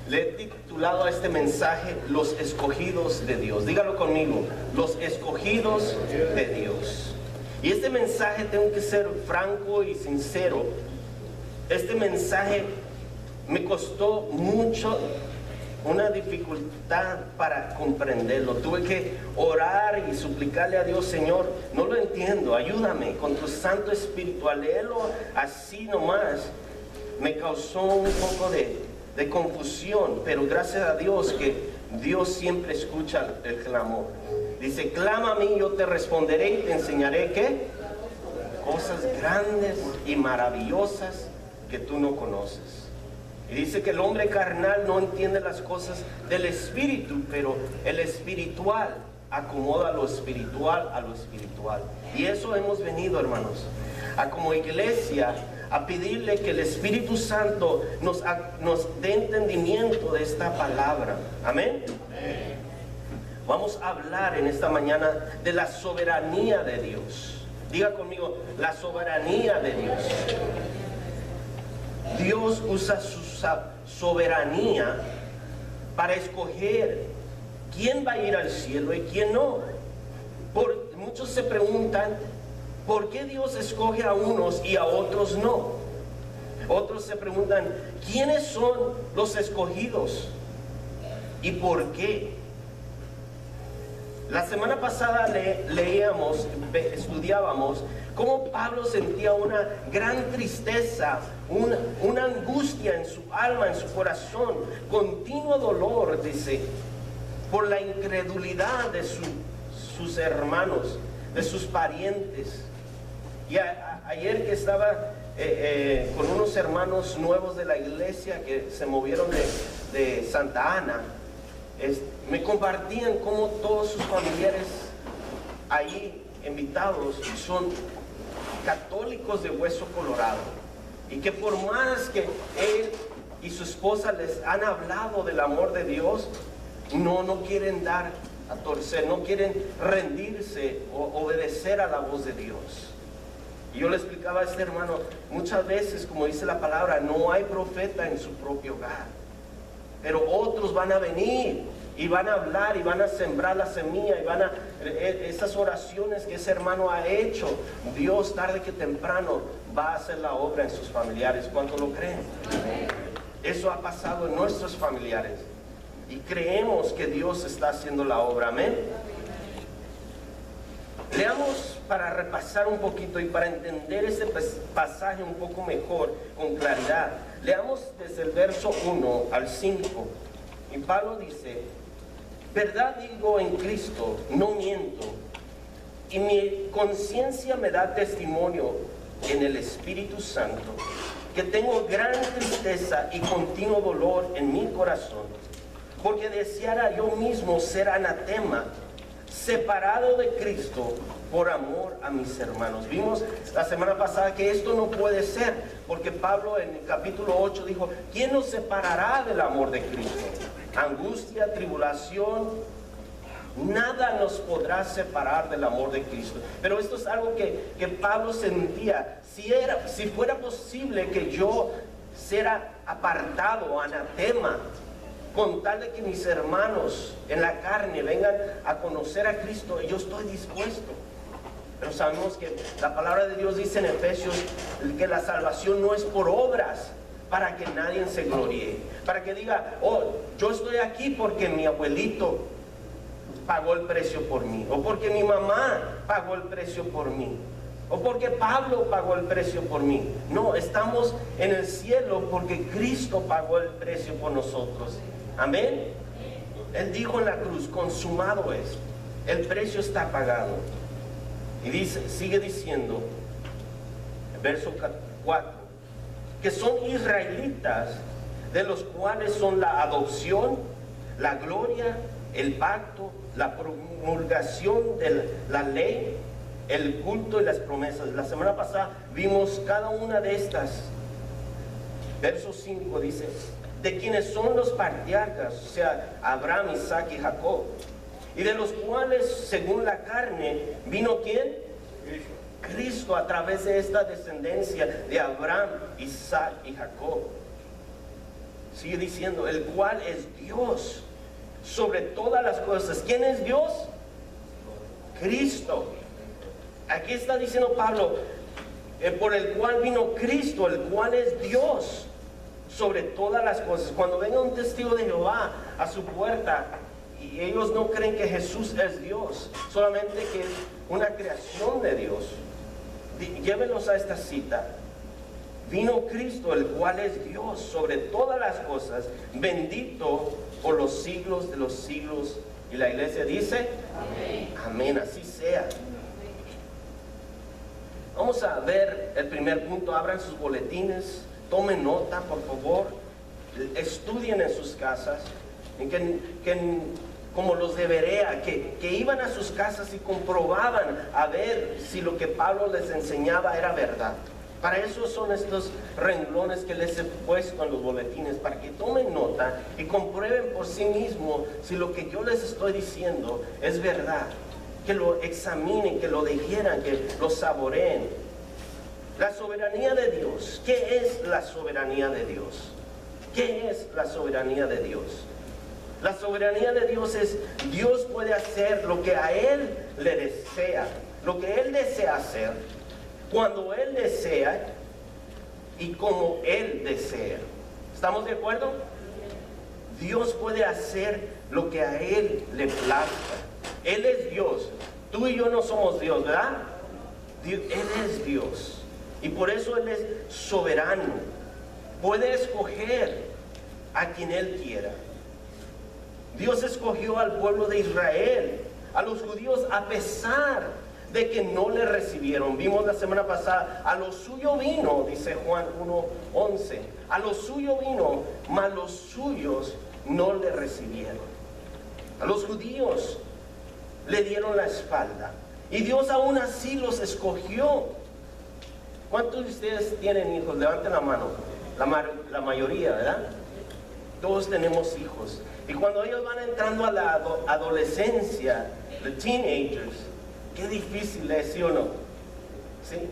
Le he titulado a este mensaje Los escogidos de Dios. Dígalo conmigo, los escogidos de Dios. Y este mensaje, tengo que ser franco y sincero, este mensaje me costó mucho, una dificultad para comprenderlo. Tuve que orar y suplicarle a Dios: Señor, no lo entiendo, ayúdame con tu Santo Espíritu. Al leerlo así nomás me causó un poco de confusión, pero gracias a Dios que Dios siempre escucha el clamor. Dice: clama a mí, yo te responderé y te enseñaré ¿qué? Cosas grandes y maravillosas que tú no conoces. Y dice que el hombre carnal no entiende las cosas del espíritu, pero el espiritual acomoda lo espiritual a lo espiritual. Y eso hemos venido, hermanos, a como iglesia, a pedirle que el Espíritu Santo nos dé entendimiento de esta palabra. Amén. Vamos a hablar en esta mañana de la soberanía de Dios. Diga conmigo, la soberanía de Dios. Dios usa su soberanía para escoger quién va a ir al cielo y quién no. Muchos se preguntan: ¿por qué Dios escoge a unos y a otros no? Otros se preguntan: ¿quiénes son los escogidos? ¿Y por qué? La semana pasada estudiábamos cómo Pablo sentía una gran tristeza, una angustia en su alma, en su corazón, continuo dolor, dice, por la incredulidad de sus hermanos, de sus parientes. Y ayer que estaba con unos hermanos nuevos de la iglesia que se movieron de Santa Ana, me compartían cómo todos sus familiares ahí invitados son católicos de hueso colorado, y que por más que él y su esposa les han hablado del amor de Dios, no quieren dar a torcer, no quieren rendirse o obedecer a la voz de Dios. Y yo le explicaba a este hermano: muchas veces, como dice la palabra, no hay profeta en su propio hogar, pero otros van a venir y van a hablar y van a sembrar la semilla, y esas oraciones que ese hermano ha hecho, Dios tarde que temprano va a hacer la obra en sus familiares. ¿Cuánto lo creen? Eso ha pasado en nuestros familiares y creemos que Dios está haciendo la obra. Amén. Leamos para repasar un poquito y para entender este pasaje un poco mejor, con claridad. Leamos desde el verso 1 al 5. Y Pablo dice: verdad digo en Cristo, no miento, y mi conciencia me da testimonio en el Espíritu Santo, que tengo gran tristeza y continuo dolor en mi corazón, porque deseara yo mismo ser anatema, separado de Cristo por amor a mis hermanos. Vimos la semana pasada que esto no puede ser, porque Pablo en el capítulo 8 dijo: ¿quién nos separará del amor de Cristo? Angustia, tribulación, nada nos podrá separar del amor de Cristo. Pero esto es algo que Pablo sentía. Si fuera posible que yo sea apartado, anatema, con tal de que mis hermanos en la carne vengan a conocer a Cristo, yo estoy dispuesto. Pero sabemos que la palabra de Dios dice en Efesios que la salvación no es por obras, para que nadie se gloríe, para que diga: oh, yo estoy aquí porque mi abuelito pagó el precio por mí, o porque mi mamá pagó el precio por mí, o porque Pablo pagó el precio por mí. No, estamos en el cielo porque Cristo pagó el precio por nosotros. Amén. Él dijo en la cruz: consumado es, el precio está pagado. Y dice, sigue diciendo, verso 4, que son israelitas, de los cuales son la adopción, la gloria, el pacto, la promulgación de la ley, el culto y las promesas. La semana pasada vimos cada una de estas. Verso 5 dice: de quienes son los patriarcas, o sea, Abraham, Isaac y Jacob, y de los cuales, según la carne, vino ¿quién? Cristo, a través de esta descendencia de Abraham, Isaac y Jacob. Sigue diciendo, el cual es Dios sobre todas las cosas. ¿Quién es Dios? Cristo. Aquí está diciendo Pablo, por el cual vino Cristo, el cual es Dios sobre todas las cosas. Cuando venga un testigo de Jehová a su puerta y ellos no creen que Jesús es Dios, solamente que es una creación de Dios, llévenlos a esta cita. Vino Cristo, el cual es Dios sobre todas las cosas, bendito por los siglos de los siglos. Y la iglesia dice, amén. Amén, así sea. Vamos a ver el primer punto. Abran sus boletines, tomen nota, por favor. Estudien en sus casas. Como los de Berea, que iban a sus casas y comprobaban a ver si lo que Pablo les enseñaba era verdad. Para eso son estos renglones que les he puesto en los boletines, para que tomen nota y comprueben por sí mismos si lo que yo les estoy diciendo es verdad. Que lo examinen, que lo digieran, que lo saboreen. La soberanía de Dios. ¿Qué es la soberanía de Dios? ¿Qué es la soberanía de Dios? La soberanía de Dios es, Dios puede hacer lo que a Él le desea, lo que Él desea hacer, cuando Él desea y como Él desea. ¿Estamos de acuerdo? Dios puede hacer lo que a Él le plazca. Él es Dios. Tú y yo no somos Dios, ¿verdad? Él es Dios. Y por eso Él es soberano. Puede escoger a quien Él quiera. Dios escogió al pueblo de Israel, a los judíos, a pesar de que no le recibieron. Vimos la semana pasada, a lo suyo vino, dice Juan 1:11, a lo suyo vino, mas los suyos no le recibieron. A los judíos le dieron la espalda y Dios aún así los escogió. ¿Cuántos de ustedes tienen hijos? Levanten la mano. La mayoría, ¿verdad? Todos tenemos hijos. Y cuando ellos van entrando a la adolescencia, the teenagers, qué difícil es, ¿sí o no? ¿Sí?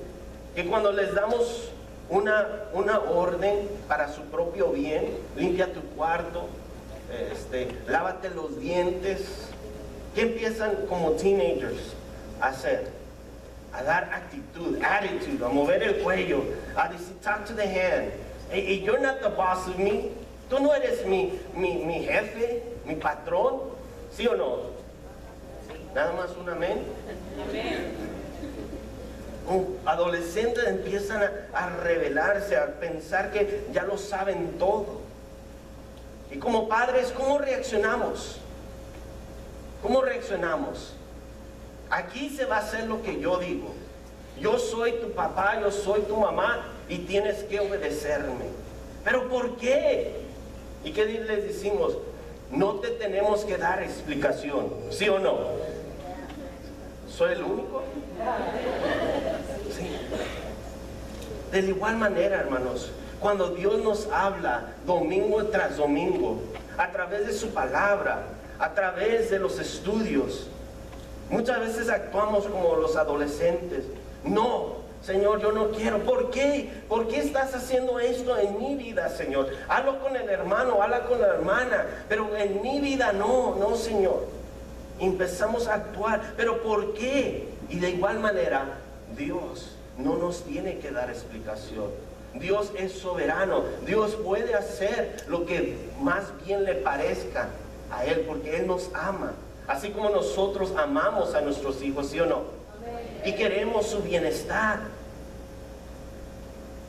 Que cuando les damos una orden para su propio bien, limpia tu cuarto, lávate los dientes, ¿qué empiezan como teenagers a hacer? A dar attitude, a mover el cuello, a decir, talk to the hand. Hey, you're not the boss of me. Tú no eres mi jefe, mi patrón, ¿sí o no? Nada más un amén. Adolescentes empiezan a rebelarse, a pensar que ya lo saben todo. Y como padres, ¿cómo reaccionamos? ¿Cómo reaccionamos? Aquí se va a hacer lo que yo digo. Yo soy tu papá, yo soy tu mamá y tienes que obedecerme. ¿Pero por qué? ¿Y qué les decimos? No te tenemos que dar explicación, ¿sí o no? ¿Soy el único? Sí. De igual manera, hermanos, cuando Dios nos habla domingo tras domingo, a través de su palabra, a través de los estudios, muchas veces actuamos como los adolescentes. No, Señor, yo no quiero. ¿Por qué? ¿Por qué estás haciendo esto en mi vida, Señor? Hazlo con el hermano, hazlo con la hermana, pero en mi vida no, Señor. Empezamos a actuar, pero ¿por qué? Y de igual manera, Dios no nos tiene que dar explicación. Dios es soberano. Dios puede hacer lo que más bien le parezca a Él, porque Él nos ama. Así como nosotros amamos a nuestros hijos, ¿sí o no? Y queremos su bienestar.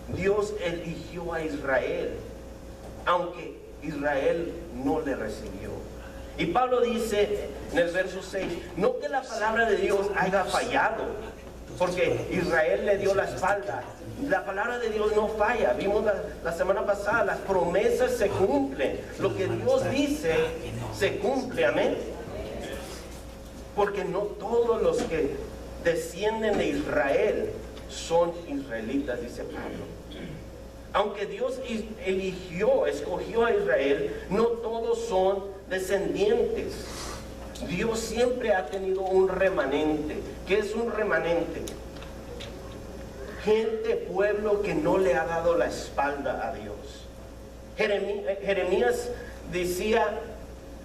Dios eligió a Israel, aunque Israel no le recibió. Y Pablo dice en el verso 6, no que la palabra de Dios haya fallado, porque Israel le dio la espalda. La palabra de Dios no falla. Vimos la semana pasada, las promesas se cumplen. Lo que Dios dice se cumple, amén. Porque no todos los que descienden de Israel son israelitas, dice Pablo. Aunque Dios escogió a Israel, no todos son descendientes. Dios siempre ha tenido un remanente. ¿Qué es un remanente? Gente, pueblo que no le ha dado la espalda a Dios. Jeremías decía,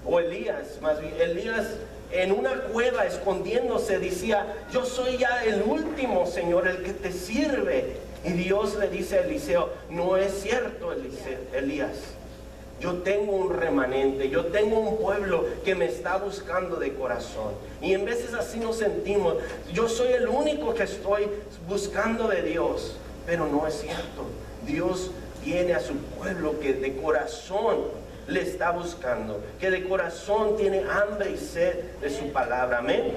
o Elías, más bien, Elías en una cueva escondiéndose decía, yo soy ya el último, Señor, el que te sirve. Y Dios le dice a Eliseo, no es cierto, Elías. Yo tengo un remanente, yo tengo un pueblo que me está buscando de corazón. Y en veces así nos sentimos, yo soy el único que estoy buscando de Dios. Pero no es cierto. Dios tiene a su pueblo que de corazón le está buscando, que de corazón tiene hambre y sed de su palabra. Amén.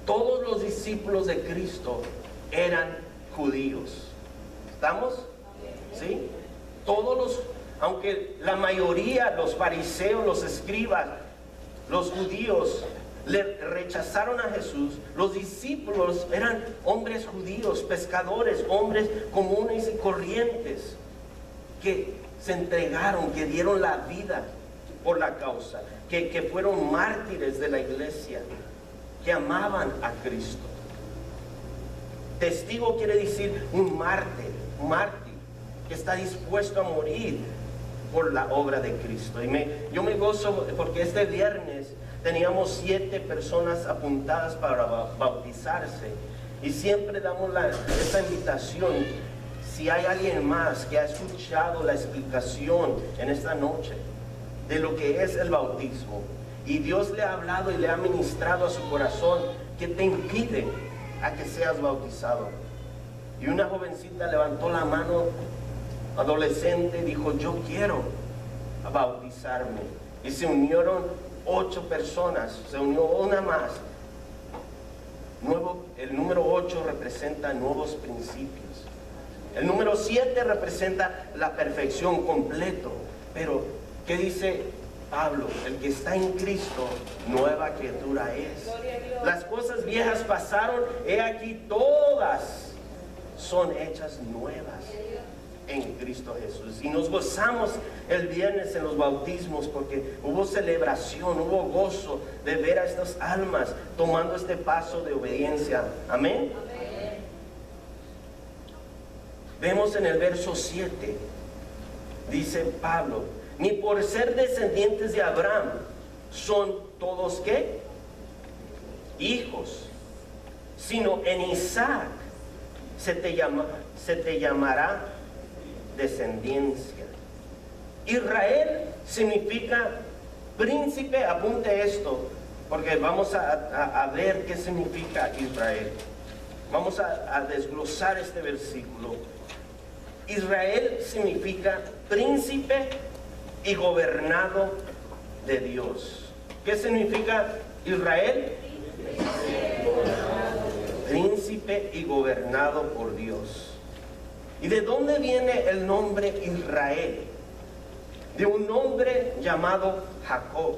Todos los discípulos de Cristo eran judíos. ¿Estamos? ¿Sí? Todos los, aunque la mayoría, los fariseos, los escribas, los judíos le rechazaron a Jesús, los discípulos eran hombres judíos, pescadores, hombres comunes y corrientes, que se entregaron, que dieron la vida por la causa, que fueron mártires de la iglesia, que amaban a Cristo. Testigo quiere decir un mártir, que está dispuesto a morir por la obra de Cristo. Y yo me gozo porque este viernes teníamos 7 personas apuntadas para bautizarse, y siempre damos esa invitación. Si hay alguien más que ha escuchado la explicación en esta noche de lo que es el bautismo, y Dios le ha hablado y le ha ministrado a su corazón, que te impide a que seas bautizado. Y una jovencita levantó la mano, adolescente, dijo, yo quiero bautizarme. Y se unieron 8 personas, se unió una más. El número 8 representa nuevos principios. El número 7 representa la perfección completo. Pero, ¿qué dice Pablo? El que está en Cristo, nueva criatura es. Las cosas viejas pasaron, he aquí todas son hechas nuevas en Cristo Jesús. Y nos gozamos el viernes en los bautismos porque hubo celebración, hubo gozo de ver a estas almas tomando este paso de obediencia. Amén. Amén. Vemos en el verso 7, dice Pablo, ni por ser descendientes de Abraham son todos ¿qué? Hijos, sino en Isaac se te llamará descendencia. Israel significa príncipe. Apunte esto, porque vamos a ver qué significa Israel. Vamos a desglosar este versículo. Israel significa príncipe y gobernado de Dios. ¿Qué significa Israel? Príncipe y gobernado por Dios. ¿Y de dónde viene el nombre Israel? De un hombre llamado Jacob.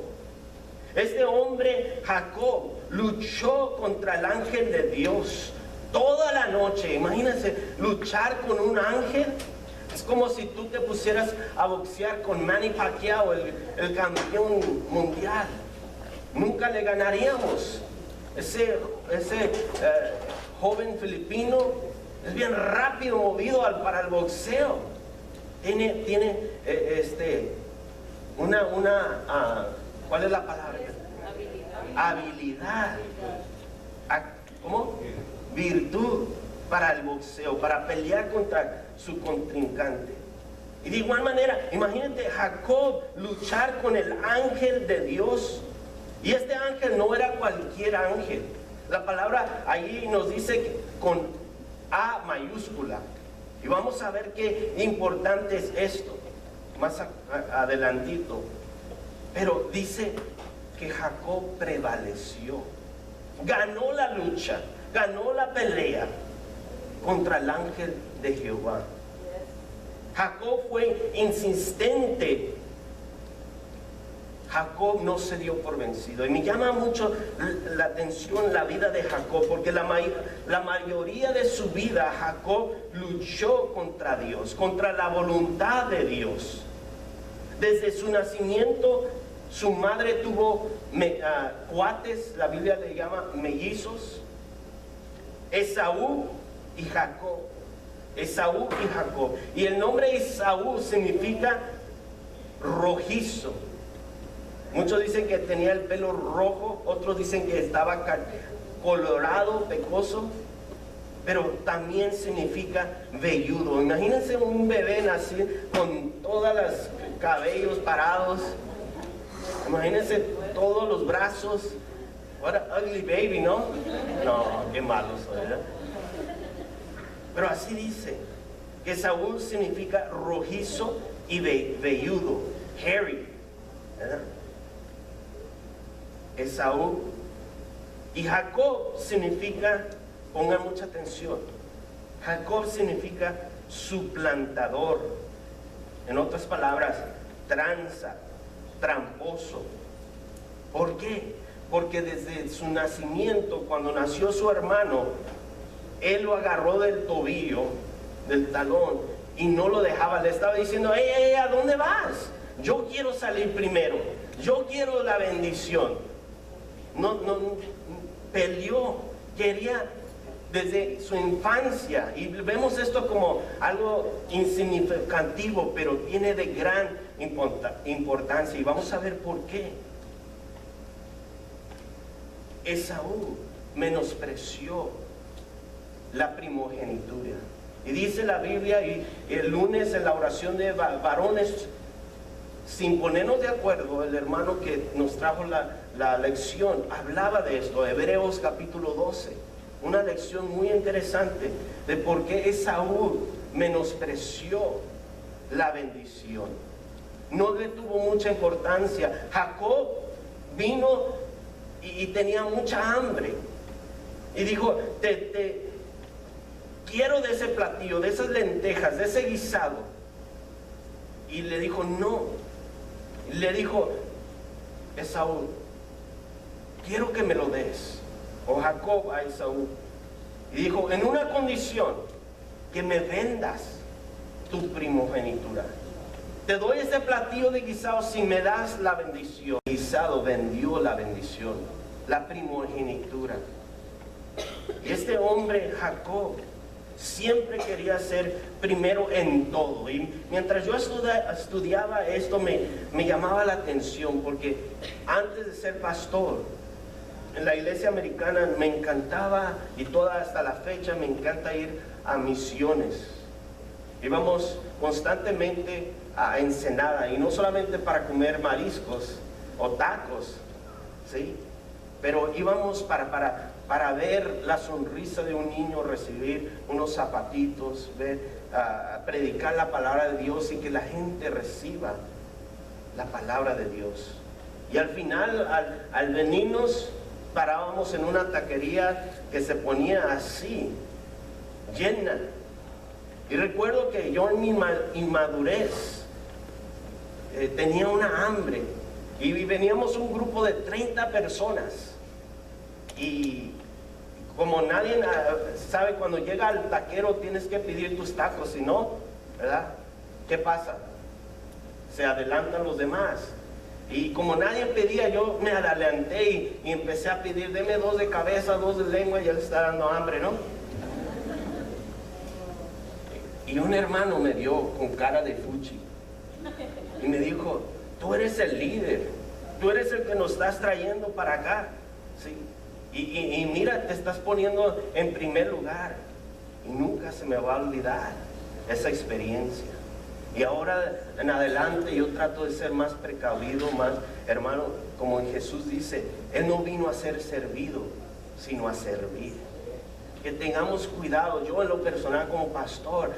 Este hombre, Jacob, luchó contra el ángel de Dios toda la noche. Imagínense, luchar con un ángel. Es como si tú te pusieras a boxear con Manny Pacquiao, el campeón mundial. Nunca le ganaríamos. Ese joven filipino es bien rápido, movido para el boxeo. Tiene ¿cuál es la palabra? Habilidad. ¿Cómo? Virtud para el boxeo, para pelear contra su contrincante. Y de igual manera, imagínate Jacob luchar con el ángel de Dios. Y este ángel no era cualquier ángel. La palabra ahí nos dice que con A mayúscula. Y vamos a ver qué importante es esto más adelantito. Pero dice que Jacob prevaleció, ganó la lucha, ganó la pelea contra el ángel de Jehová. Jacob fue insistente. Jacob no se dio por vencido. Y me llama mucho la atención la vida de Jacob, porque la mayoría de su vida Jacob luchó contra Dios, contra la voluntad de Dios. Desde su nacimiento, su madre tuvo cuates, la Biblia le llama mellizos, Esaú y Jacob. Esaú y Jacob. Y el nombre Esaú significa rojizo. Muchos dicen que tenía el pelo rojo, otros dicen que estaba colorado, pecoso, pero también significa velludo. Imagínense un bebé nacido con todos los cabellos parados. Imagínense todos los brazos. What an ugly baby, ¿no? No, qué malo soy, ¿verdad? Pero así dice, que Saúl significa rojizo y velludo, hairy, ¿verdad? Esaú. Y Jacob significa, pongan mucha atención, Jacob significa suplantador. En otras palabras, tranza, tramposo. ¿Por qué? Porque desde su nacimiento, cuando nació su hermano, él lo agarró del tobillo, del talón, y no lo dejaba. Le estaba diciendo: ¡Ey, ¿a dónde vas? Yo quiero salir primero, yo quiero la bendición. No, peleó, quería desde su infancia, y vemos esto como algo insignificativo, pero tiene de gran importancia, y vamos a ver por qué. Esaú menospreció la primogenitura, y dice la Biblia, y el lunes en la oración de varones, sin ponernos de acuerdo, el hermano que nos trajo la lección hablaba de esto, Hebreos capítulo 12, una lección muy interesante de por qué Esaú menospreció la bendición, no le tuvo mucha importancia. Jacob vino y tenía mucha hambre y dijo: te quiero de ese platillo, de esas lentejas, de ese guisado. Y le dijo: no. Le dijo Esaú: quiero que me lo des. O Jacob a Esaú. Y dijo: en una condición, que me vendas tu primogenitura. Te doy ese platillo de guisado si me das la bendición. Guisado vendió la bendición, la primogenitura. Y este hombre Jacob siempre quería ser primero en todo. Y mientras yo estudiaba esto, me llamaba la atención, porque antes de ser pastor en la iglesia americana me encantaba, y hasta la fecha me encanta ir a misiones. Íbamos constantemente a Ensenada, y no solamente para comer mariscos o tacos, ¿sí? Pero íbamos para ver la sonrisa de un niño, recibir unos zapatitos, predicar la palabra de Dios, y que la gente reciba la palabra de Dios. Y al final, al venirnos, parábamos en una taquería que se ponía así, llena. Y recuerdo que yo en mi inmadurez tenía una hambre, y veníamos un grupo de 30 personas, y como nadie sabe, cuando llega al taquero tienes que pedir tus tacos, si no, ¿verdad? ¿Qué pasa? Se adelantan los demás. Y como nadie pedía, yo me adelanté y empecé a pedir: deme 2 de cabeza, 2 de lengua, y ya le está dando hambre, ¿no? Y un hermano me dio con cara de fuchi y me dijo: tú eres el líder, tú eres el que nos estás trayendo para acá, ¿sí? Y mira, te estás poniendo en primer lugar. Y nunca se me va a olvidar esa experiencia. Y ahora en adelante yo trato de ser más precavido, más, hermano, como Jesús dice, Él no vino a ser servido, sino a servir. Que tengamos cuidado. Yo en lo personal como pastor,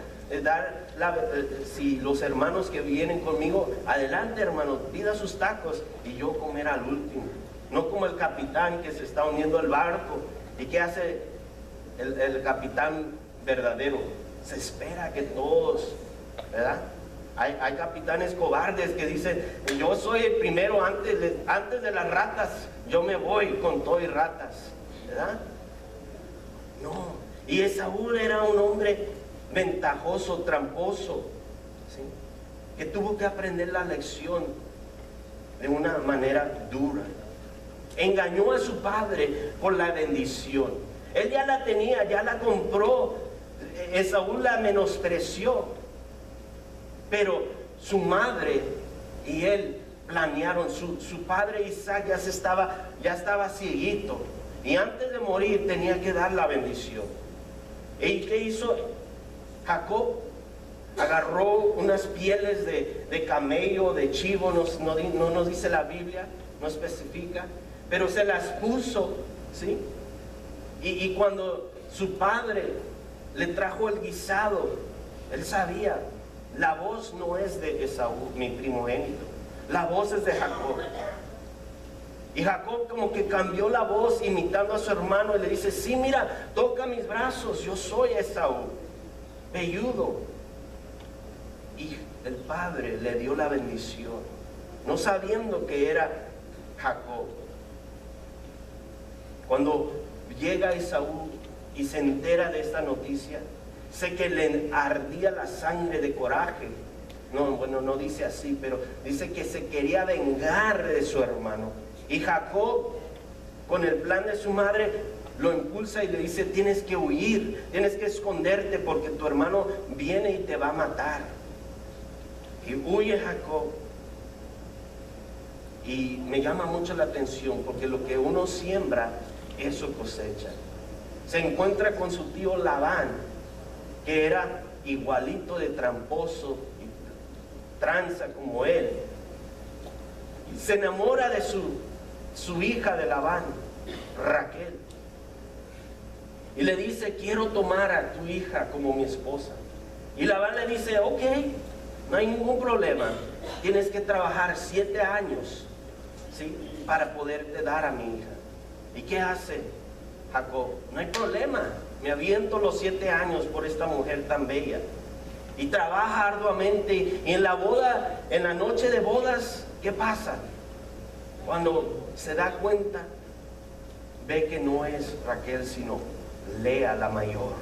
si los hermanos que vienen conmigo, adelante, hermano, pida sus tacos y yo comer al último. No como el capitán que se está uniendo al barco. ¿Y qué hace el capitán verdadero? Se espera que todos, ¿verdad? Hay capitanes cobardes que dicen: yo soy el primero, antes de las ratas, yo me voy con todo y ratas, ¿verdad? No. Y Esaú era un hombre ventajoso, tramposo, ¿sí? Que tuvo que aprender la lección de una manera dura. Engañó a su padre por la bendición. Él ya la tenía, ya la compró. Esaú la menospreció, pero su madre y él planearon. Su padre Isaac ya estaba cieguito, y antes de morir tenía que dar la bendición. ¿Y qué hizo Jacob? Agarró unas pieles de camello, de chivo, no nos dice la Biblia, no especifica, pero se las puso, ¿sí? Y cuando su padre le trajo el guisado, él sabía, la voz no es de Esaú, mi primogénito, la voz es de Jacob. Y Jacob como que cambió la voz imitando a su hermano y le dice: sí, mira, toca mis brazos, yo soy Esaú, velludo. Y el padre le dio la bendición, no sabiendo que era Jacob. Cuando llega Esaú y se entera de esta noticia, sé que le ardía la sangre de coraje. No dice así, pero dice que se quería vengar de su hermano. Y Jacob, con el plan de su madre, lo impulsa y le dice: tienes que huir, tienes que esconderte, porque tu hermano viene y te va a matar. Y huye Jacob. Y me llama mucho la atención, porque lo que uno siembra, eso cosecha. Se encuentra con su tío Labán, que era igualito de tramposo y tranza como él. Y se enamora de su hija de Labán, Raquel, y le dice: quiero tomar a tu hija como mi esposa. Y Labán le dice: ok, no hay ningún problema, tienes que trabajar 7 años, ¿sí?, para poderte dar a mi hija. ¿Y qué hace Jacob? No hay problema, me aviento los 7 años por esta mujer tan bella. Y trabaja arduamente. Y en la boda, en la noche de bodas, ¿qué pasa? Cuando se da cuenta, ve que no es Raquel, sino Lea, la mayor.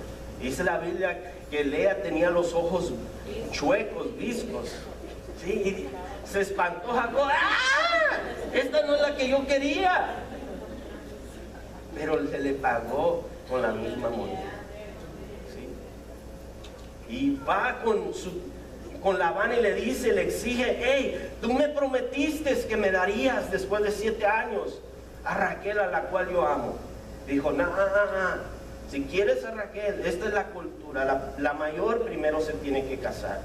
Dice la Biblia que Lea tenía los ojos chuecos, viscos, ¿sí? Y se espantó Jacob. ¡Ah! Esta no es la que yo quería. Pero se le pagó con la misma moneda, ¿sí? Y va con Labán y le dice, le exige: hey, tú me prometiste que me darías después de 7 años a Raquel, a la cual yo amo. Dijo: no, si quieres a Raquel, esta es la cultura, la mayor primero se tiene que casar.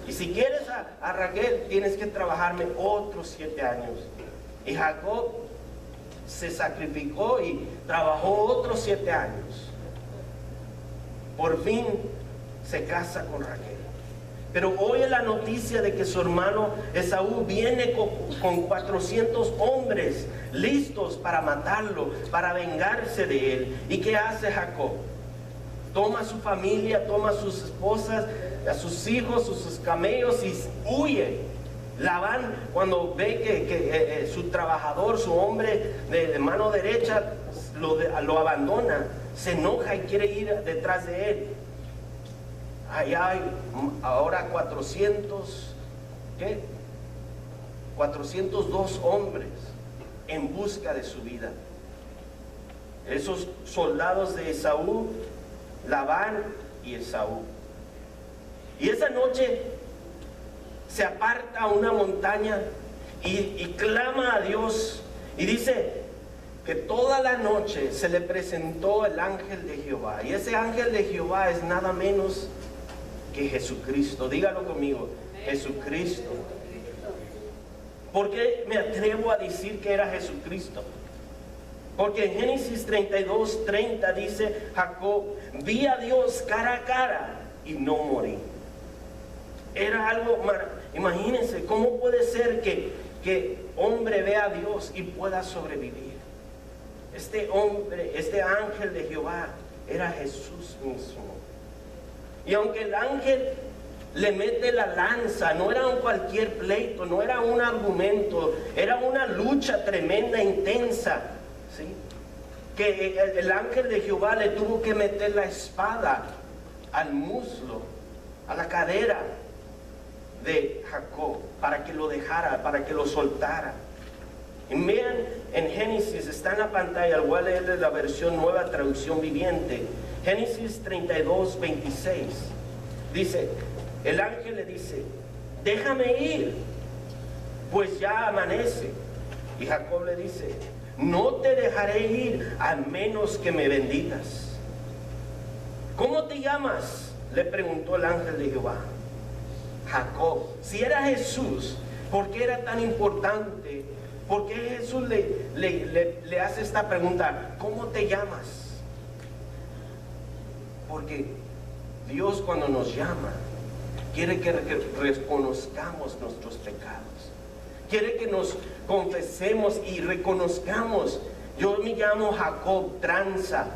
Y si quieres a Raquel, tienes que trabajarme otros 7 años. Y Jacob se sacrificó y trabajó otros 7 años. Por fin se casa con Raquel. Pero oye la noticia de que su hermano Esaú viene con 400 hombres listos para matarlo, para vengarse de él. ¿Y qué hace Jacob? Toma a su familia, toma a sus esposas, a sus hijos, sus camellos, y huye. Labán, cuando ve que su trabajador, su hombre de mano derecha, lo abandona, se enoja y quiere ir detrás de él. Allá hay ahora 402 hombres en busca de su vida. Esos soldados de Esaú, Labán y Esaú. Y esa noche se aparta a una montaña y clama a Dios, y dice que toda la noche se le presentó el ángel de Jehová. Y ese ángel de Jehová es nada menos que Jesucristo. Dígalo conmigo: Jesucristo. ¿Por qué me atrevo a decir que era Jesucristo? Porque en Génesis 32:30 dice Jacob: vi a Dios cara a cara y no morí. Era algo maravilloso. Imagínense, ¿cómo puede ser que hombre vea a Dios y pueda sobrevivir? Este hombre, este ángel de Jehová, era Jesús mismo. Y aunque el ángel le mete la lanza, no era un cualquier pleito, no era un argumento, era una lucha tremenda, intensa, ¿sí? Que el ángel de Jehová le tuvo que meter la espada al muslo, a la cadera de Jacob, para que lo dejara, para que lo soltara. Y vean, en Génesis, está en la pantalla, voy a leerles la versión Nueva Traducción Viviente, Génesis 32, 26. Dice, el ángel le dice, déjame ir, pues ya amanece. Y Jacob le dice, no te dejaré ir a menos que me bendigas. ¿Cómo te llamas?, le preguntó el ángel de Jehová. Jacob. Si era Jesús, ¿por qué era tan importante? ¿Por qué Jesús le hace esta pregunta? ¿Cómo te llamas? Porque Dios, cuando nos llama, quiere que reconozcamos nuestros pecados. Quiere que nos confesemos y reconozcamos. Yo me llamo Jacob, tranza,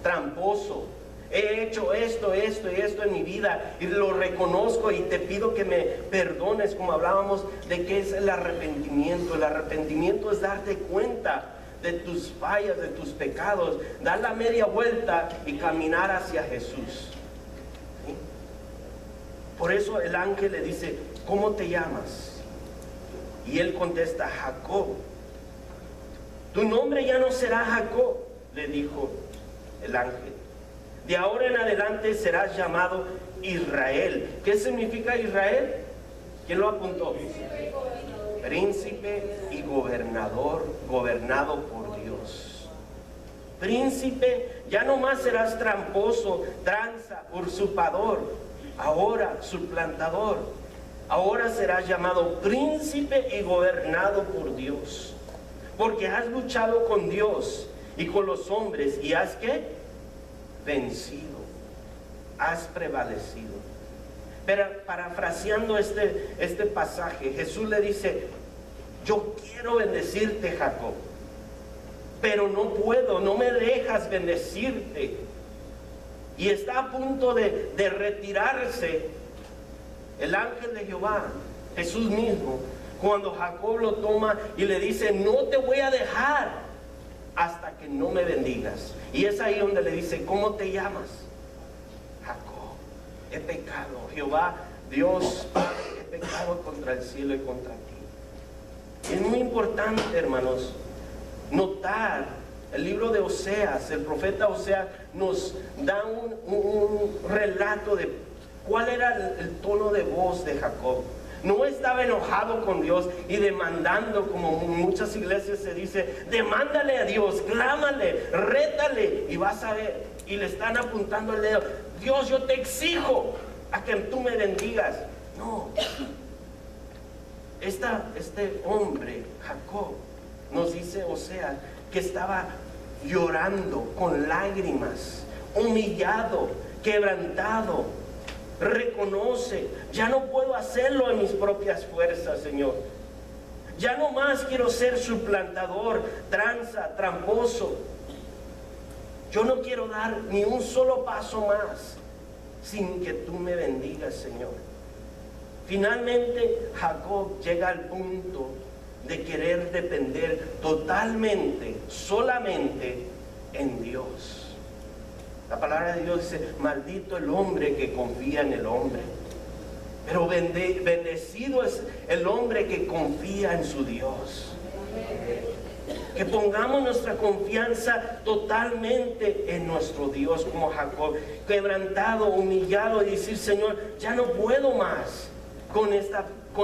tramposo. He hecho esto y esto en mi vida y lo reconozco y te pido que me perdones, como hablábamos de qué es el arrepentimiento. El arrepentimiento es darte cuenta de tus fallas, de tus pecados, dar la media vuelta y caminar hacia Jesús. ¿Sí? Por eso el ángel le dice, ¿cómo te llamas? Y él contesta, Jacob. Tu nombre ya no será Jacob, le dijo el ángel. De ahora en adelante serás llamado Israel. ¿Qué significa Israel? ¿Quién lo apuntó? Príncipe y gobernador, gobernado por Dios. Príncipe, ya no más serás tramposo, tranza, usurpador, ahora suplantador. Ahora serás llamado príncipe y gobernado por Dios. Porque has luchado con Dios y con los hombres y has ¿qué? Vencido, has prevalecido. Pero parafraseando este pasaje, Jesús le dice, yo quiero bendecirte, Jacob, pero no puedo, no me dejas bendecirte. Y está a punto de retirarse el ángel de Jehová, Jesús mismo, cuando Jacob lo toma y le dice, no te voy a dejar hasta que no me bendigas. Y es ahí donde le dice, ¿cómo te llamas? Jacob. He pecado, Jehová, Dios, Padre, he pecado contra el cielo y contra ti. Es muy importante, hermanos, notar el libro de Oseas. El profeta Oseas nos da un relato de cuál era el tono de voz de Jacob. No estaba enojado con Dios y demandando, como en muchas iglesias se dice, demándale a Dios, clámale, rétale y vas a ver. Y le están apuntando el dedo, Dios, yo te exijo a que tú me bendigas. No. Este hombre, Jacob, nos dice Oseas, que estaba llorando con lágrimas, humillado, quebrantado. Reconoce, ya no puedo hacerlo en mis propias fuerzas, Señor. Ya no más quiero ser suplantador, tranza, tramposo. Yo no quiero dar ni un solo paso más sin que tú me bendigas, Señor. Finalmente, Jacob llega al punto de querer depender totalmente, solamente en Dios. La palabra de Dios dice, maldito el hombre que confía en el hombre. Pero bendecido es el hombre que confía en su Dios. Que pongamos nuestra confianza totalmente en nuestro Dios, como Jacob, quebrantado, humillado, y decir, Señor, ya no puedo más con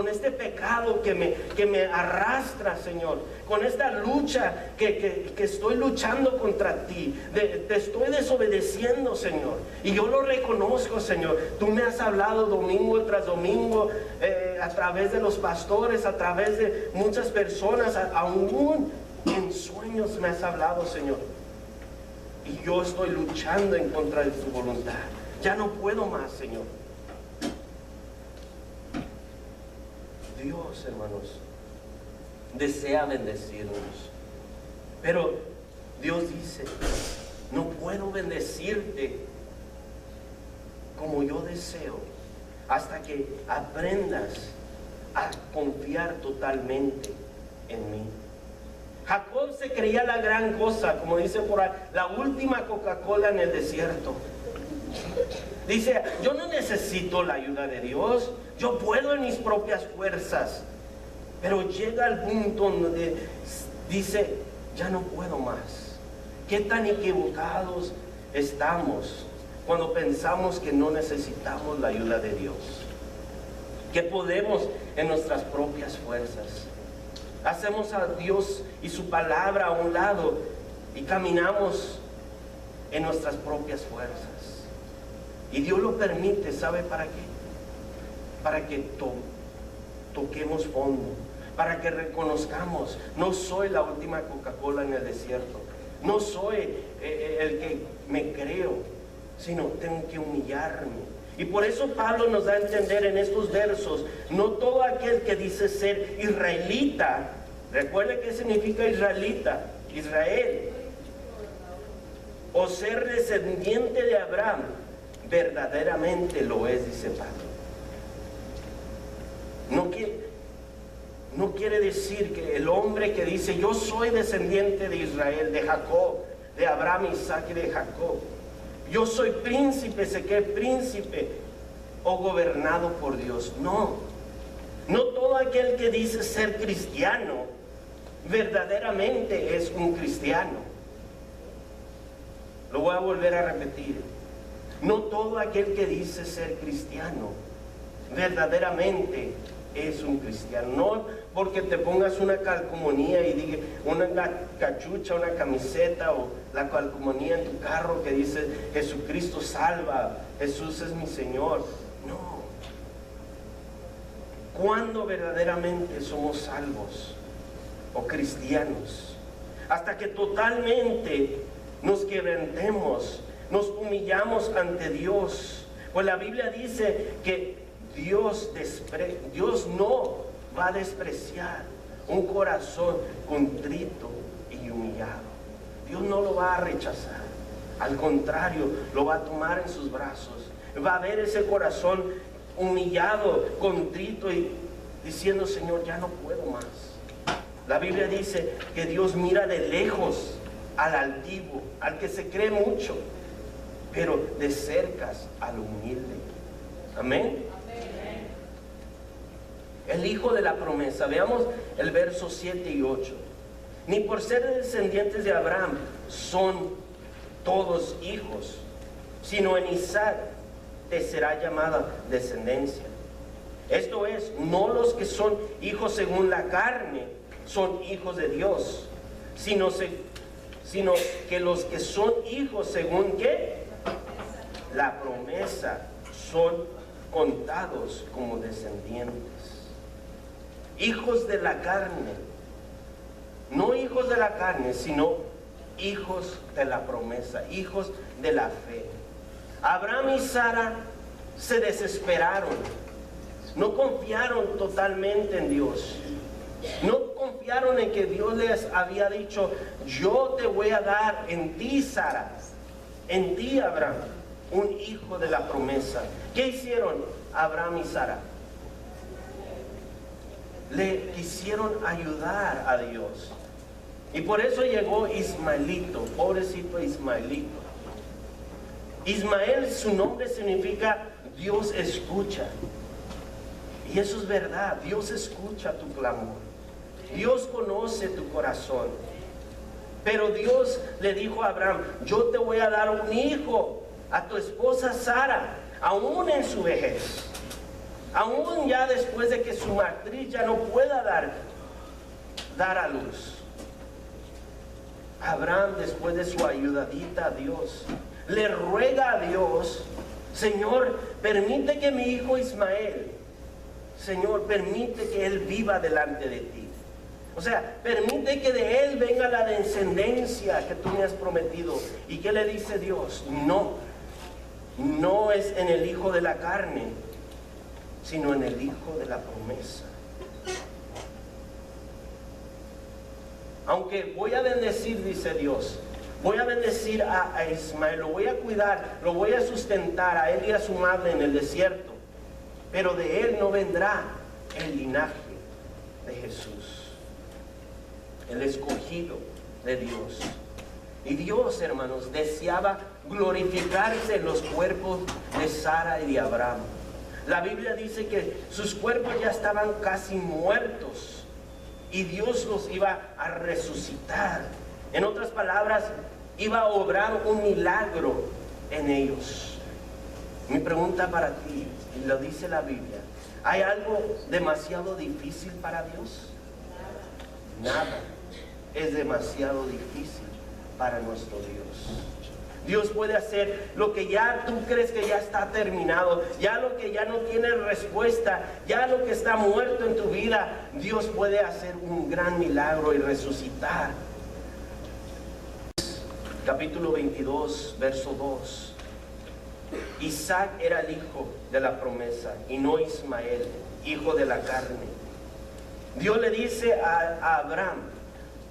este pecado que me arrastra, Señor, con esta lucha que estoy luchando contra ti, te estoy desobedeciendo, Señor, y yo lo reconozco, Señor. Tú me has hablado domingo tras domingo, a través de los pastores, a través de muchas personas, aún en sueños me has hablado, Señor, y yo estoy luchando en contra de tu voluntad. Ya no puedo más, Señor. Dios, hermanos, desea bendecirnos, pero Dios dice, no puedo bendecirte como yo deseo hasta que aprendas a confiar totalmente en mí. Jacob se creía la gran cosa, como dice por ahí, la última Coca-Cola en el desierto. Dice, yo no necesito la ayuda de Dios, yo puedo en mis propias fuerzas. Pero llega al punto donde dice, ya no puedo más. Qué tan equivocados estamos cuando pensamos que no necesitamos la ayuda de Dios, que podemos en nuestras propias fuerzas. Hacemos a Dios y su palabra a un lado y caminamos en nuestras propias fuerzas. Y Dios lo permite, ¿sabe para qué? Para que toquemos fondo, para que reconozcamos, no soy la última Coca-Cola en el desierto, no soy el que me creo, sino tengo que humillarme. Y por eso Pablo nos da a entender en estos versos, no todo aquel que dice ser israelita, recuerde qué significa israelita, Israel, o ser descendiente de Abraham, verdaderamente lo es, dice Pablo. No quiere decir que el hombre que dice yo soy descendiente de Israel, de Jacob, de Abraham, Isaac y de Jacob, yo soy príncipe, sé que príncipe o gobernado por Dios. No todo aquel que dice ser cristiano verdaderamente es un cristiano. Lo voy a volver a repetir. No todo aquel que dice ser cristiano verdaderamente es un cristiano. No porque te pongas una calcomanía y diga una cachucha, una camiseta o la calcomanía en tu carro que dice Jesucristo salva, Jesús es mi Señor. No. ¿Cuándo verdaderamente somos salvos o cristianos? Hasta que totalmente nos quebrantemos, nos humillamos ante Dios. Pues la Biblia dice que Dios no va a despreciar un corazón contrito y humillado. Dios no lo va a rechazar. Al contrario, lo va a tomar en sus brazos. Va a ver ese corazón humillado, contrito y diciendo, Señor, ya no puedo más. La Biblia dice que Dios mira de lejos al altivo, al que se cree mucho, pero de cerca al humilde. Amén. El hijo de la promesa, veamos el verso 7 y 8. Ni por ser descendientes de Abraham son todos hijos, sino en Isaac te será llamada descendencia. Esto es, no los que son hijos según la carne son hijos de Dios, sino que los que son hijos según ¿qué? La promesa son contados como descendientes. Hijos de la carne, no hijos de la carne, sino hijos de la promesa, hijos de la fe. Abraham y Sara se desesperaron, no confiaron totalmente en Dios, no confiaron en que Dios les había dicho, yo te voy a dar en ti, Sara, en ti, Abraham, un hijo de la promesa. ¿Qué hicieron Abraham y Sara? Le quisieron ayudar a Dios. Y por eso llegó Ismaelito, pobrecito Ismaelito. Ismael, su nombre significa Dios escucha. Y eso es verdad, Dios escucha tu clamor. Dios conoce tu corazón. Pero Dios le dijo a Abraham, yo te voy a dar un hijo a tu esposa Sara, aún en su vejez. Aún ya después de que su matriz ya no pueda dar a luz. Abraham, después de su ayudadita a Dios, le ruega a Dios, Señor, permite que mi hijo Ismael, Señor, permite que él viva delante de ti. O sea, permite que de él venga la descendencia que tú me has prometido. ¿Y qué le dice Dios? No es en el hijo de la carne, sino en el hijo de la promesa. Aunque voy a bendecir, dice Dios, voy a bendecir a Ismael, lo voy a cuidar, lo voy a sustentar a él y a su madre en el desierto, pero de él no vendrá el linaje de Jesús, el escogido de Dios. Y Dios, hermanos, deseaba glorificarse en los cuerpos de Sara y de Abraham. La Biblia dice que sus cuerpos ya estaban casi muertos y Dios los iba a resucitar. En otras palabras, iba a obrar un milagro en ellos. Mi pregunta para ti, y lo dice la Biblia, ¿hay algo demasiado difícil para Dios? Nada es demasiado difícil para nuestro Dios. Dios puede hacer lo que ya tú crees que ya está terminado, ya lo que ya no tiene respuesta, ya lo que está muerto en tu vida. Dios puede hacer un gran milagro y resucitar. Capítulo 22, verso 2. Isaac era el hijo de la promesa y no Ismael, hijo de la carne. Dios le dice a Abraham,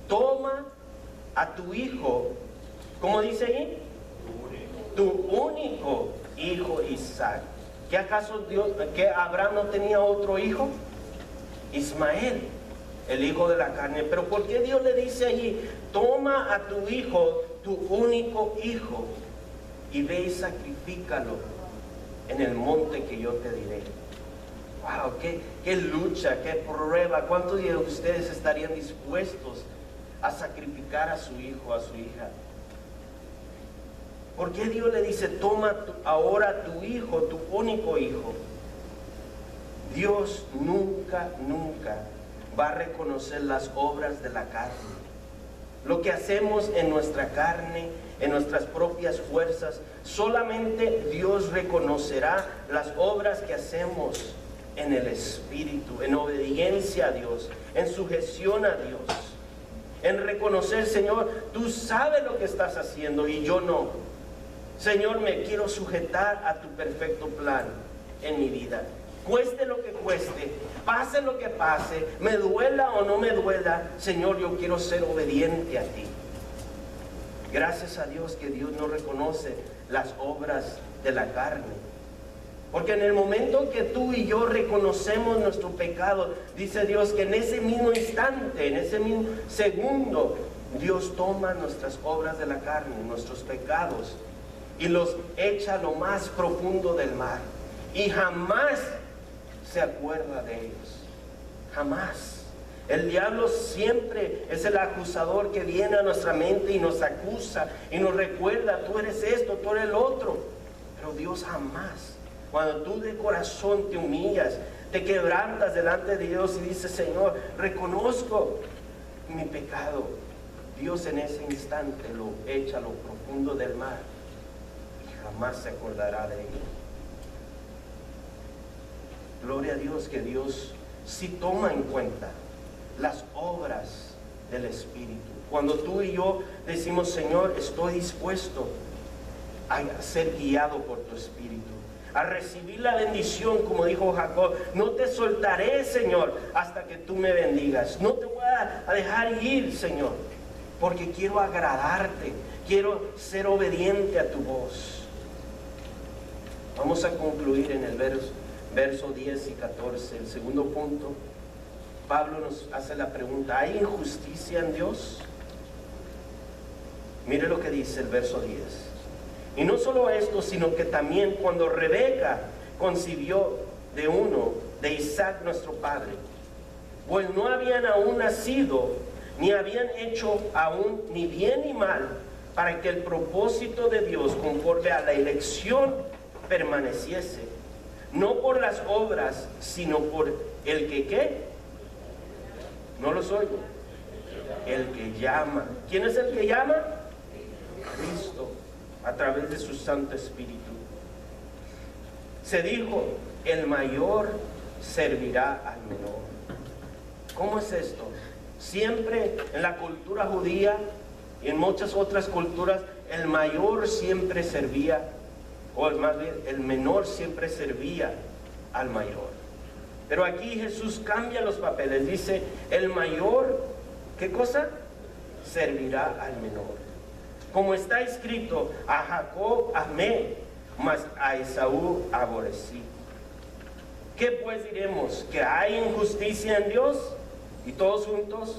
toma a tu hijo, ¿cómo dice ahí? Tu único hijo Isaac. ¿Qué acaso que Abraham no tenía otro hijo? Ismael, el hijo de la carne. Pero ¿por qué Dios le dice allí, toma a tu hijo, tu único hijo, y ve y sacrifícalo en el monte que yo te diré? Wow, qué lucha, qué prueba. ¿Cuántos de ustedes estarían dispuestos a sacrificar a su hijo, a su hija? ¿Por qué Dios le dice, toma ahora tu hijo, tu único hijo? Dios nunca va a reconocer las obras de la carne. Lo que hacemos en nuestra carne, en nuestras propias fuerzas, solamente Dios reconocerá las obras que hacemos en el Espíritu, en obediencia a Dios, en sujeción a Dios, en reconocer, Señor, tú sabes lo que estás haciendo y yo no. Señor, me quiero sujetar a tu perfecto plan en mi vida. Cueste lo que cueste, pase lo que pase, me duela o no me duela, Señor, yo quiero ser obediente a ti. Gracias a Dios que Dios no reconoce las obras de la carne. Porque en el momento que tú y yo reconocemos nuestro pecado, dice Dios que en ese mismo instante, en ese mismo segundo, Dios toma nuestras obras de la carne, nuestros pecados, y los echa a lo más profundo del mar. Y jamás se acuerda de ellos. Jamás. El diablo siempre es el acusador que viene a nuestra mente y nos acusa y nos recuerda, tú eres esto, tú eres el otro. Pero Dios jamás. Cuando tú de corazón te humillas, te quebrantas delante de Dios y dices, Señor, reconozco mi pecado, Dios en ese instante lo echa a lo profundo del mar y jamás se acordará de ello. Gloria a Dios que Dios sí toma en cuenta las obras del Espíritu. Cuando tú y yo decimos, Señor, estoy dispuesto a ser guiado por tu Espíritu, a recibir la bendición, como dijo Jacob, no te soltaré, Señor, hasta que tú me bendigas. No te voy a dejar ir, Señor, porque quiero agradarte, quiero ser obediente a tu voz. Vamos a concluir en el verso 10 y 14, el segundo punto. Pablo nos hace la pregunta, ¿hay injusticia en Dios? Mire lo que dice el verso 10. Y no solo esto, sino que también cuando Rebeca concibió de uno, de Isaac nuestro padre, pues no habían aún nacido, ni habían hecho aún ni bien ni mal, para que el propósito de Dios conforme a la elección permaneciese, no por las obras, sino por el que ¿qué? No los oigo. El que llama. ¿Quién es el que llama? Cristo, a través de su Santo Espíritu. Se dijo, el mayor servirá al menor. ¿Cómo es esto? Siempre en la cultura judía y en muchas otras culturas, el mayor siempre servía, o más bien, el menor siempre servía al mayor. Pero aquí Jesús cambia los papeles, dice, el mayor, ¿qué cosa? Servirá al menor. Como está escrito, a Jacob amé, mas a Esaú aborrecí. ¿Qué pues diremos? ¿Que hay injusticia en Dios? Y todos juntos,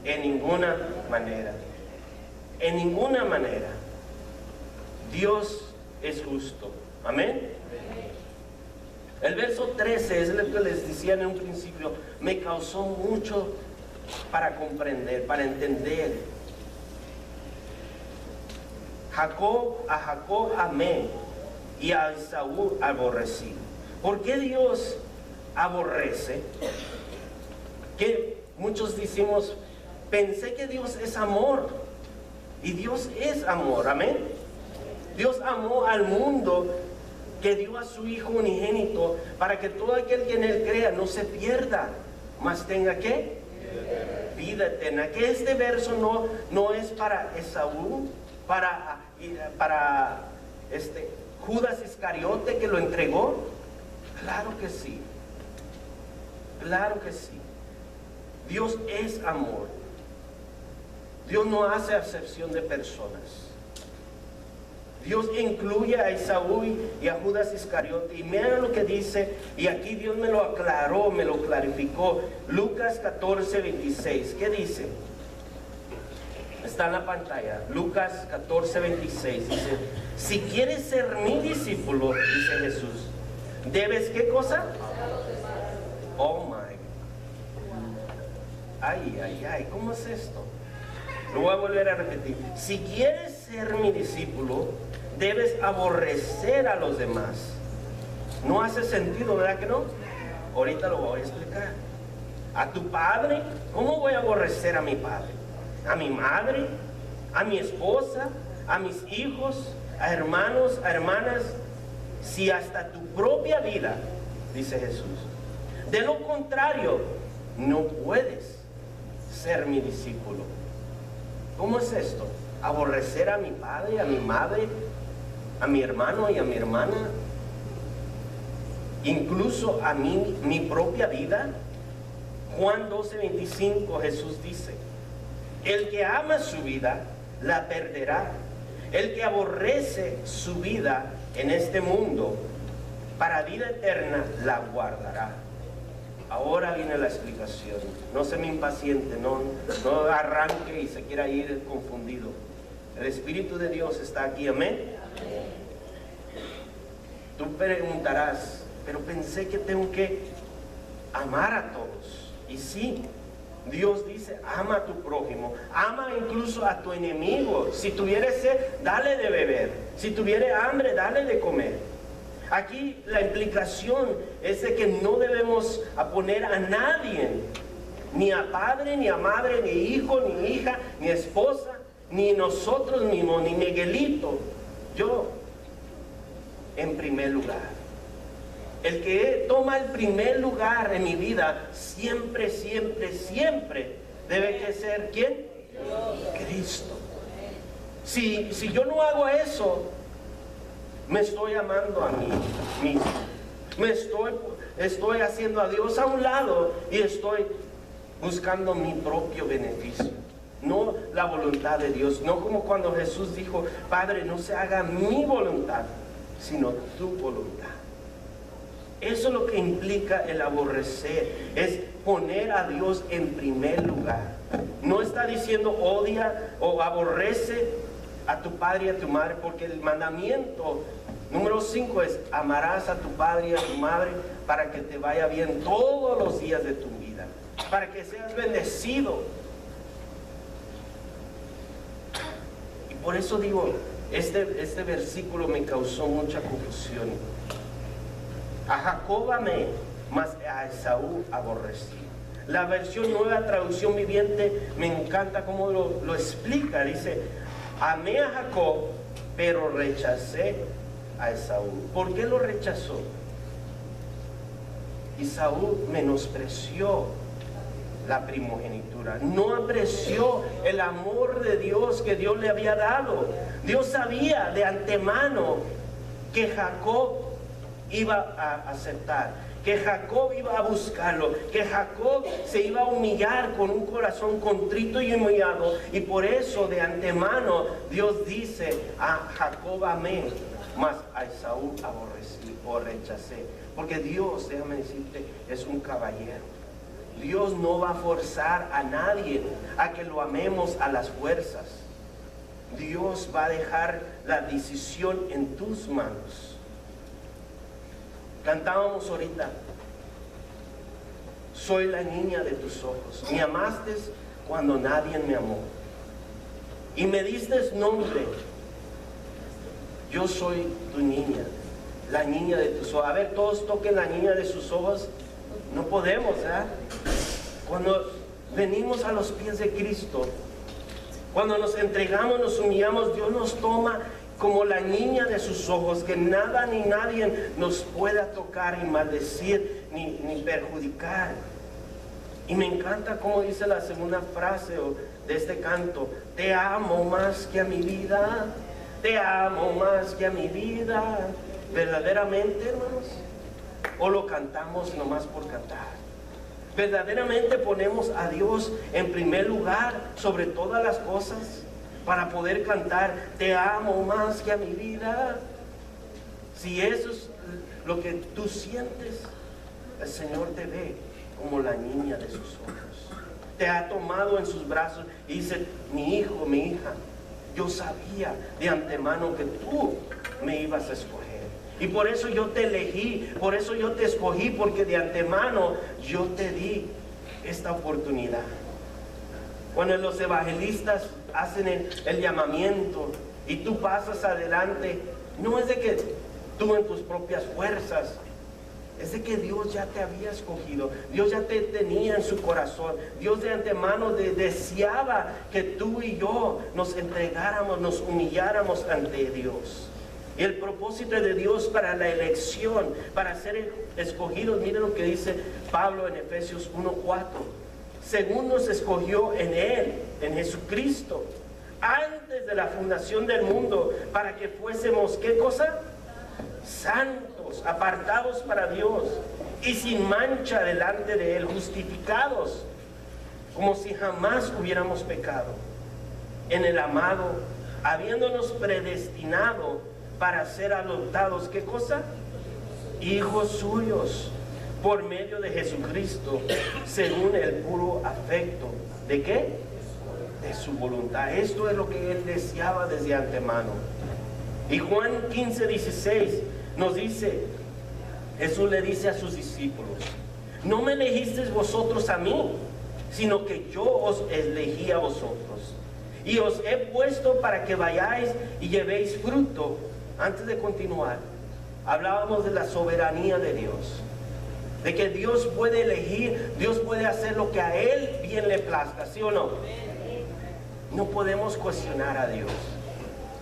en ninguna manera. En ninguna manera. Dios es justo. Amén. El verso 13 es lo que les decía en un principio. Me causó mucho para comprender, para entender. A Jacob amé, y a Esaú aborrecí. ¿Por qué Dios aborrece? Que muchos decimos, pensé que Dios es amor, y Dios es amor, amén. Dios amó al mundo, que dio a su Hijo unigénito, para que todo aquel que en Él crea no se pierda, mas tenga ¿qué? Vida eterna. Que este verso no es para Esaú, para Judas Iscariote que lo entregó. Claro que sí, claro que sí. Dios es amor. Dios no hace acepción de personas. Dios incluye a Esaú y a Judas Iscariote. Y mira lo que dice, y aquí Dios me lo aclaró, me lo clarificó. Lucas 14, 26. ¿Qué dice? Está en la pantalla. Lucas 14, 26. Dice, si quieres ser mi discípulo, dice Jesús, ¿debes qué cosa? Oh my. Ay, ¿cómo es esto? Lo voy a volver a repetir. Si quieres ser mi discípulo, debes aborrecer a los demás. No hace sentido, ¿verdad que no? Ahorita lo voy a explicar. A tu padre, ¿cómo voy a aborrecer a mi padre? A mi madre, a mi esposa, a mis hijos, a hermanos, a hermanas. Si hasta tu propia vida, dice Jesús. De lo contrario, no puedes ser mi discípulo. ¿Cómo es esto? Aborrecer a mi padre, a mi madre, a mi hermano y a mi hermana, incluso a mí, mi propia vida. Juan 12, 25, Jesús dice, el que ama su vida, la perderá. El que aborrece su vida en este mundo, para vida eterna, la guardará. Ahora viene la explicación. No se me impaciente, no arranque y se quiera ir confundido. El Espíritu de Dios está aquí, amén. Tú preguntarás, pero pensé que tengo que amar a todos. Y sí, Dios dice, ama a tu prójimo, ama incluso a tu enemigo. Si tuviere sed, dale de beber. Si tuviere hambre, dale de comer. Aquí la implicación es de que no debemos poner a nadie, ni a padre, ni a madre, ni hijo, ni hija, ni esposa, ni nosotros mismos, ni Miguelito, yo, en primer lugar. El que toma el primer lugar en mi vida, siempre, siempre, siempre, debe que ser, ¿quién? Cristo. Si yo no hago eso, me estoy amando a mí mismo. Estoy haciendo a Dios a un lado y estoy buscando mi propio beneficio. No la voluntad de Dios. No como cuando Jesús dijo, Padre, no se haga mi voluntad, sino tu voluntad. Eso es lo que implica el aborrecer. Es poner a Dios en primer lugar. No está diciendo odia o aborrece a tu padre y a tu madre, porque el mandamiento número 5 es amarás a tu padre y a tu madre para que te vaya bien todos los días de tu vida, para que seas bendecido. Y por eso digo, este versículo me causó mucha confusión. A Jacob amé, mas a Esaú aborrecí. La versión Nueva Traducción Viviente me encanta cómo lo explica. Dice, amé a Jacob, pero rechacé a Esaú. ¿Por qué lo rechazó? Esaú menospreció la primogenitura, no apreció el amor de Dios que Dios le había dado. Dios sabía de antemano que Jacob iba a aceptar, que Jacob iba a buscarlo, que Jacob se iba a humillar con un corazón contrito y humillado, y por eso de antemano Dios dice, a Jacob amé, mas a Esaú aborrecí o rechacé. Porque Dios, déjame decirte, es un caballero. Dios no va a forzar a nadie a que lo amemos a las fuerzas. Dios va a dejar la decisión en tus manos. Cantábamos ahorita, soy la niña de tus ojos, me amaste cuando nadie me amó y me diste nombre. Yo soy tu niña, la niña de tus ojos. A ver, todos toquen la niña de sus ojos. No podemos, ¿eh? Cuando venimos a los pies de Cristo, cuando nos entregamos, nos humillamos, Dios nos toma como la niña de sus ojos, que nada ni nadie nos pueda tocar y maldecir ni perjudicar. Y me encanta como dice la segunda frase de este canto: te amo más que a mi vida, te amo más que a mi vida. ¿Verdaderamente, hermanos? ¿O lo cantamos nomás por cantar? ¿Verdaderamente ponemos a Dios en primer lugar sobre todas las cosas para poder cantar te amo más que a mi vida? Si eso es lo que tú sientes, el Señor te ve como la niña de sus ojos. Te ha tomado en sus brazos y dice: mi hijo, mi hija, yo sabía de antemano que tú me ibas a escoger. Y por eso yo te elegí, por eso yo te escogí, porque de antemano yo te di esta oportunidad. Cuando los evangelistas hacen el llamamiento y tú pasas adelante, no es de que tú en tus propias fuerzas, es de que Dios ya te había escogido, Dios ya te tenía en su corazón. Dios de antemano deseaba que tú y yo nos entregáramos, nos humilláramos ante Dios. Y el propósito de Dios para la elección, para ser escogidos, miren lo que dice Pablo en Efesios 1:4. Según nos escogió en Él, en Jesucristo, antes de la fundación del mundo, para que fuésemos, ¿qué cosa? Santos, apartados para Dios y sin mancha delante de Él, justificados, como si jamás hubiéramos pecado. En el amado, habiéndonos predestinado para ser adoptados, ¿qué cosa? Hijos suyos, por medio de Jesucristo, según el puro afecto. ¿De qué? De su voluntad. Esto es lo que Él deseaba desde antemano. Y Juan 15:16 nos dice, Jesús le dice a sus discípulos: no me elegisteis vosotros a mí, sino que yo os elegí a vosotros. Y os he puesto para que vayáis y llevéis fruto. Antes de continuar, hablábamos de la soberanía de Dios, de que Dios puede elegir, Dios puede hacer lo que a Él bien le plazca, ¿sí o no? No podemos cuestionar a Dios.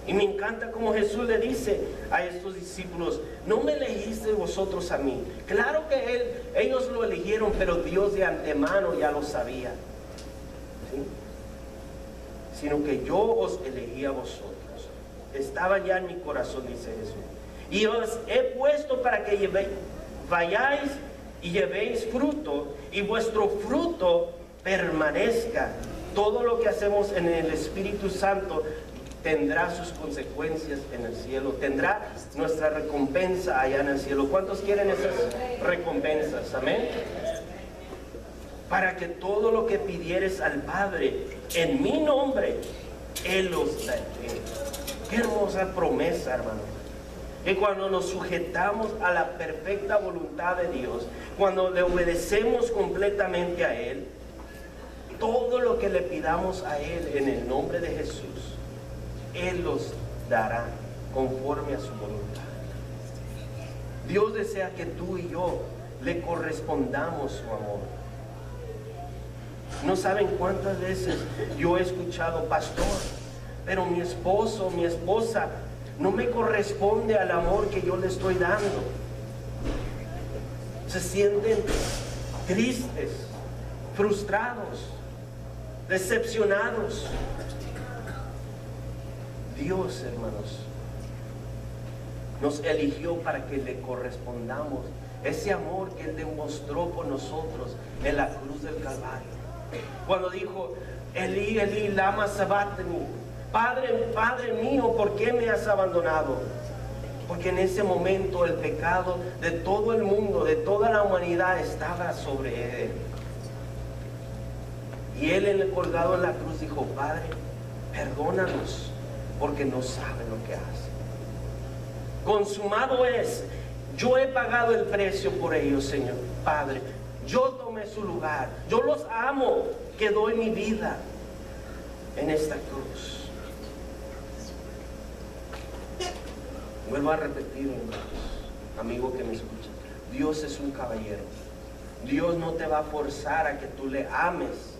Y me encanta como Jesús le dice a estos discípulos: no me elegiste vosotros a mí. Claro que ellos lo eligieron, pero Dios de antemano ya lo sabía, ¿sí? Sino que yo os elegí a vosotros. Estaba ya en mi corazón, dice Jesús. Y os he puesto para que vayáis y llevéis fruto, y vuestro fruto permanezca. Todo lo que hacemos en el Espíritu Santo tendrá sus consecuencias en el cielo, tendrá nuestra recompensa allá en el cielo. ¿Cuántos quieren esas recompensas? Amén. Para que todo lo que pidieres al Padre en mi nombre, Él os dará. Qué hermosa promesa, hermano. Que cuando nos sujetamos a la perfecta voluntad de Dios, cuando le obedecemos completamente a Él, todo lo que le pidamos a Él en el nombre de Jesús, Él los dará conforme a su voluntad. Dios desea que tú y yo le correspondamos su amor. No saben cuántas veces yo he escuchado: pastor, pero mi esposo, mi esposa no me corresponde al amor que yo le estoy dando. Se sienten tristes, frustrados, decepcionados. Dios, hermanos, nos eligió para que le correspondamos ese amor que Él demostró por nosotros en la cruz del Calvario. Cuando dijo: Elí, Elí, lama sabachthani, Padre, Padre mío, ¿por qué me has abandonado? Porque en ese momento el pecado de todo el mundo, de toda la humanidad, estaba sobre Él. Y Él, colgado en la cruz, dijo: Padre, perdónanos, porque no saben lo que hacen. Consumado es. Yo he pagado el precio por ellos, Señor. Padre, yo tomé su lugar. Yo los amo, que doy mi vida en esta cruz. Vuelvo a repetir, hermanos. amigo que me escucha, Dios es un caballero. Dios no te va a forzar a que tú le ames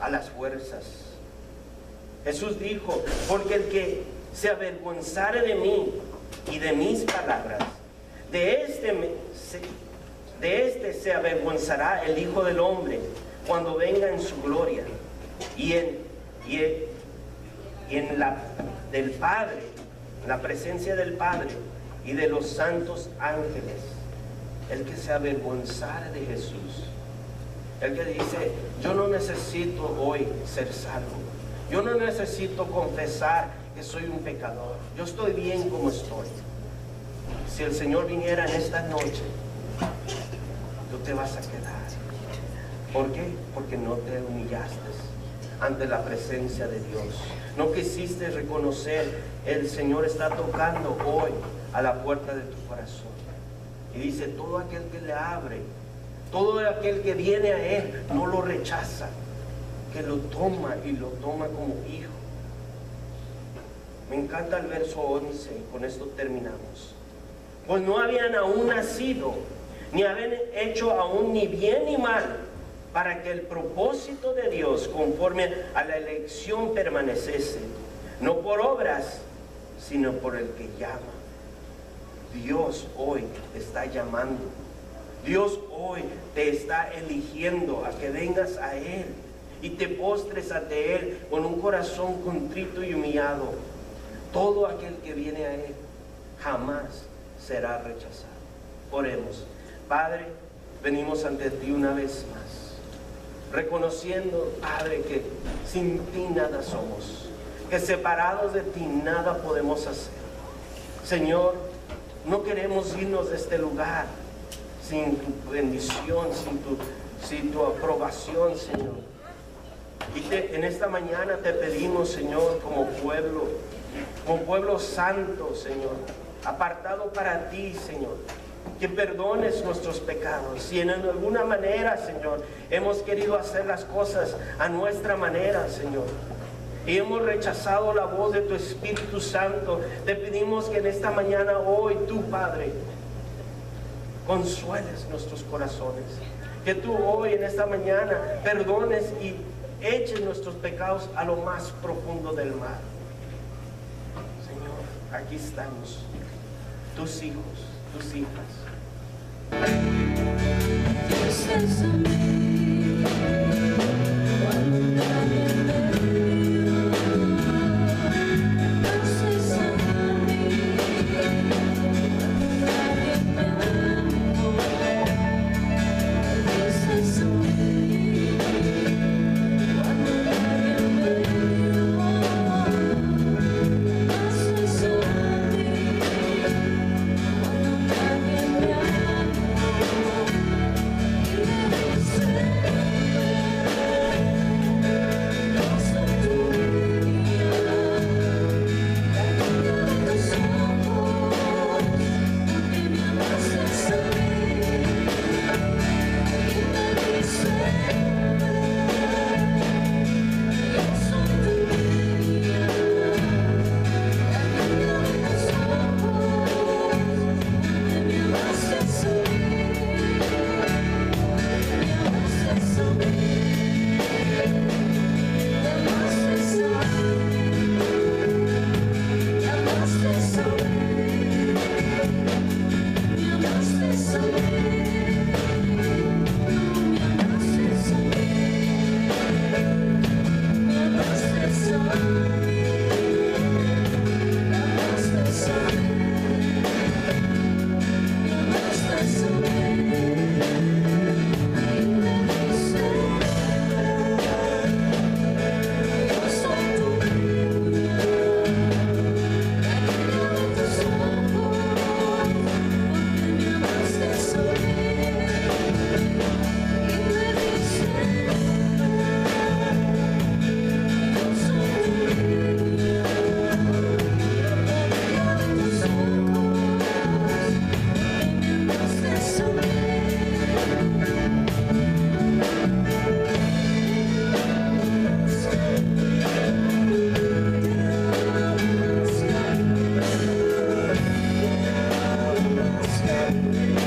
a las fuerzas. Jesús dijo, porque el que se avergonzare de mí y de mis palabras, de este se avergonzará el Hijo del Hombre cuando venga en su gloria y en del Padre, en la presencia del Padre y de los santos ángeles. El que se avergonzara de Jesús, el que dice, yo no necesito hoy ser salvo, yo no necesito confesar que soy un pecador, yo estoy bien como estoy. Si el Señor viniera en esta noche, tú te vas a quedar. ¿Por qué? Porque no te humillaste ante la presencia de Dios. No quisiste reconocer, el Señor está tocando hoy a la puerta de tu corazón. Y dice, todo aquel que le abre, todo aquel que viene a Él, no lo rechaza, que lo toma y lo toma como hijo. Me encanta el verso 11, y con esto terminamos. Pues no habían aún nacido, ni habían hecho aún ni bien ni mal, para que el propósito de Dios conforme a la elección permaneciese, no por obras, sino por el que llama. Dios hoy te está llamando. Dios hoy te está eligiendo a que vengas a Él y te postres ante Él con un corazón contrito y humillado. Todo aquel que viene a Él jamás será rechazado. Oremos. Padre, venimos ante ti una vez más, reconociendo, Padre, que sin ti nada somos, que separados de ti nada podemos hacer. Señor, no queremos irnos de este lugar sin tu bendición, sin tu aprobación, Señor. Y en esta mañana te pedimos, Señor, como pueblo santo, Señor, apartado para ti, Señor, que perdones nuestros pecados. Si en alguna manera, Señor, hemos querido hacer las cosas a nuestra manera, Señor, y hemos rechazado la voz de tu Espíritu Santo, te pedimos que en esta mañana, hoy, tú, Padre, consueles nuestros corazones. Que tú hoy, en esta mañana, perdones y eches nuestros pecados a lo más profundo del mar. Señor, aquí estamos, tus hijos, tus hijas.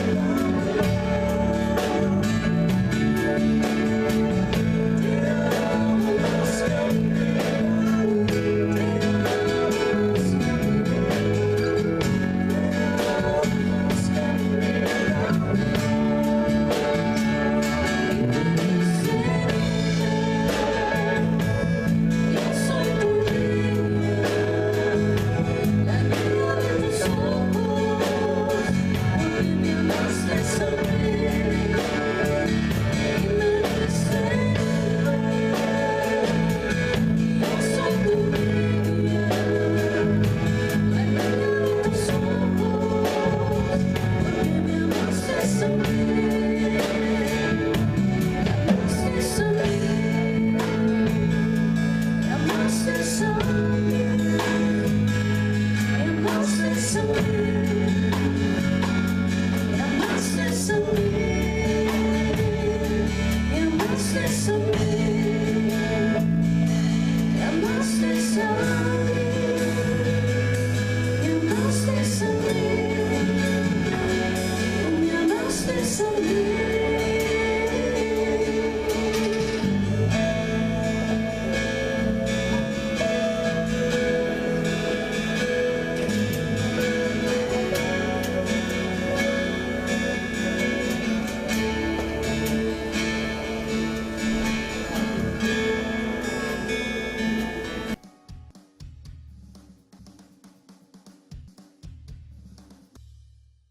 Lord.